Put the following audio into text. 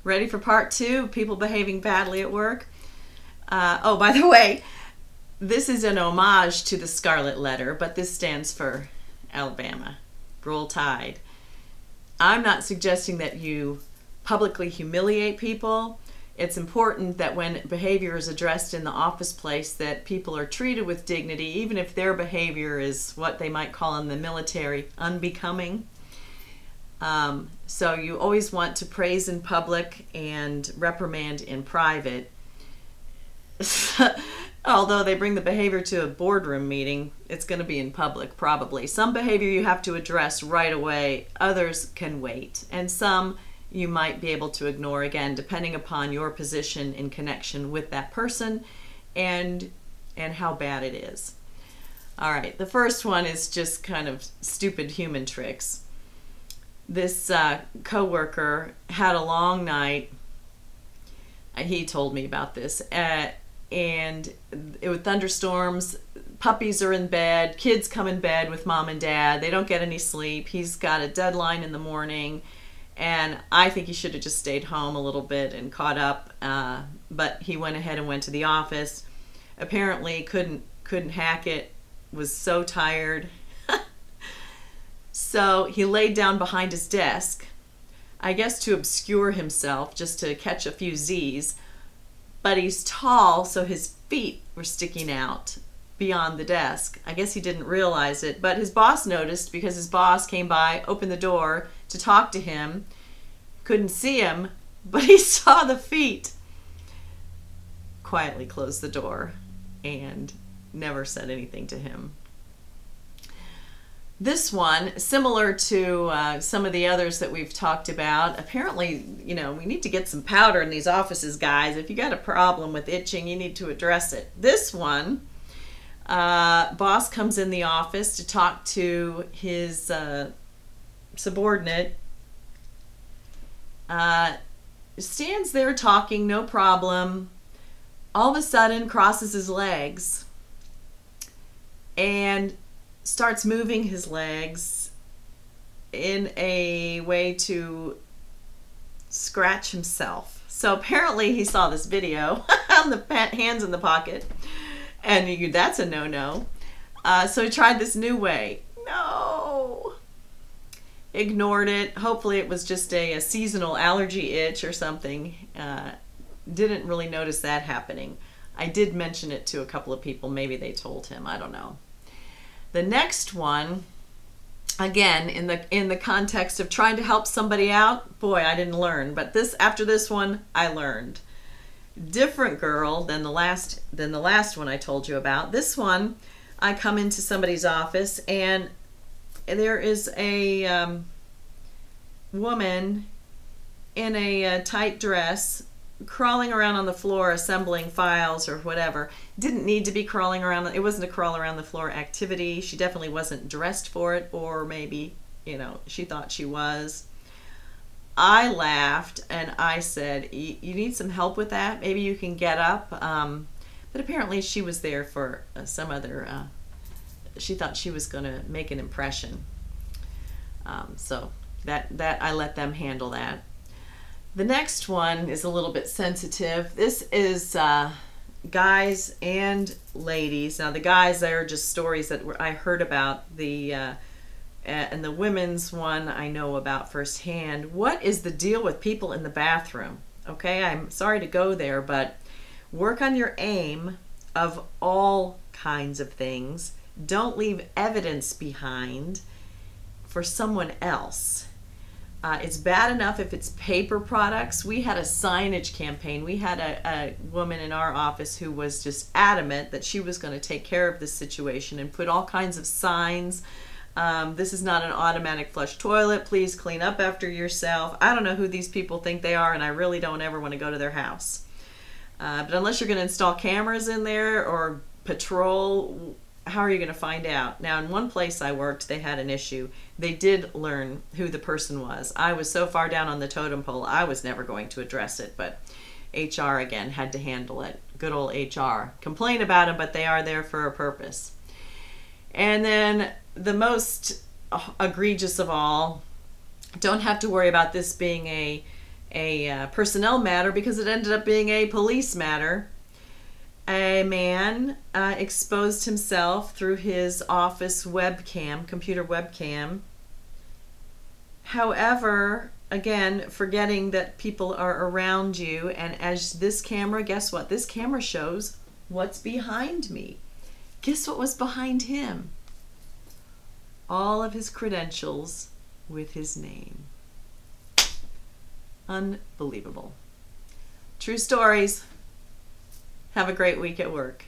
Ready for part 2? People behaving badly at work? Oh, by the way, this is an homage to the Scarlet Letter, but this stands for Alabama. Roll Tide. I'm not suggesting that you publicly humiliate people. It's important that when behavior is addressed in the office place that people are treated with dignity, even if their behavior is what they might call in the military unbecoming. So you always want to praise in public and reprimand in private. Although they bring the behavior to a boardroom meeting, it's going to be in public probably. Some behavior you have to address right away, others can wait, and some you might be able to ignore, again, depending upon your position in connection with that person and how bad it is. All right, the first one is just kind of stupid human tricks. This coworker had a long night. He told me about this. And with thunderstorms, puppies are in bed, kids come in bed with mom and dad. They don't get any sleep. He's got a deadline in the morning. And I think he should have just stayed home a little bit and caught up. But he went ahead and went to the office. Apparently couldn't hack it, was so tired. So he laid down behind his desk, I guess to obscure himself, just to catch a few Z's. But he's tall, so his feet were sticking out beyond the desk. I guess he didn't realize it, but his boss noticed because his boss came by, opened the door to talk to him, couldn't see him, but he saw the feet. Quietly closed the door and never said anything to him. This one, similar to some of the others that we've talked about, apparently, you know, we need to get some powder in these offices, guys. If you got a problem with itching, you need to address it. This one, boss comes in the office to talk to his subordinate, stands there talking, no problem, all of a sudden crosses his legs and starts moving his legs in a way to scratch himself. So apparently he saw this video on the hands in the pocket, and that's a no-no. So he tried this new way. No! Ignored it. Hopefully it was just a seasonal allergy itch or something. Didn't really notice that happening. I did mention it to a couple of people. Maybe they told him. I don't know. The next one, again, in the context of trying to help somebody out, boy, I didn't learn. But after this one, I learned. Different girl than the last one I told you about. This one, I come into somebody's office and there is a woman in a tight dress crawling around on the floor assembling files or whatever. Didn't need to be crawling around. It wasn't a crawl around the floor activity. She definitely wasn't dressed for it, or maybe, you know, she thought she was. I laughed and I said, you need some help with that? Maybe you can get up. But apparently she was there for some other, she thought she was going to make an impression. So that I let them handle that. The next one is a little bit sensitive. This is guys and ladies. Now the guys, they're just stories that I heard about. And the women's one I know about firsthand. What is the deal with people in the bathroom? Okay, I'm sorry to go there, but work on your aim of all kinds of things. Don't leave evidence behind for someone else. It's bad enough if it's paper products. We had a signage campaign. We had a woman in our office who was just adamant that she was going to take care of this situation and put all kinds of signs. This is not an automatic flush toilet. Please clean up after yourself. I don't know who these people think they are, and I really don't ever want to go to their house. But unless you're going to install cameras in there or patrol, how are you going to find out? Now, in one place I worked, they had an issue. They did learn who the person was. I was so far down on the totem pole, I was never going to address it, but HR, again, had to handle it. Good old HR. Complain about them, but they are there for a purpose. And then the most egregious of all, don't have to worry about this being a personnel matter because it ended up being a police matter. A man exposed himself through his office webcam, computer webcam. However, again, forgetting that people are around you, and as this camera, guess what? This camera shows what's behind me. Guess what was behind him? All of his credentials with his name. Unbelievable. True stories. Have a great week at work.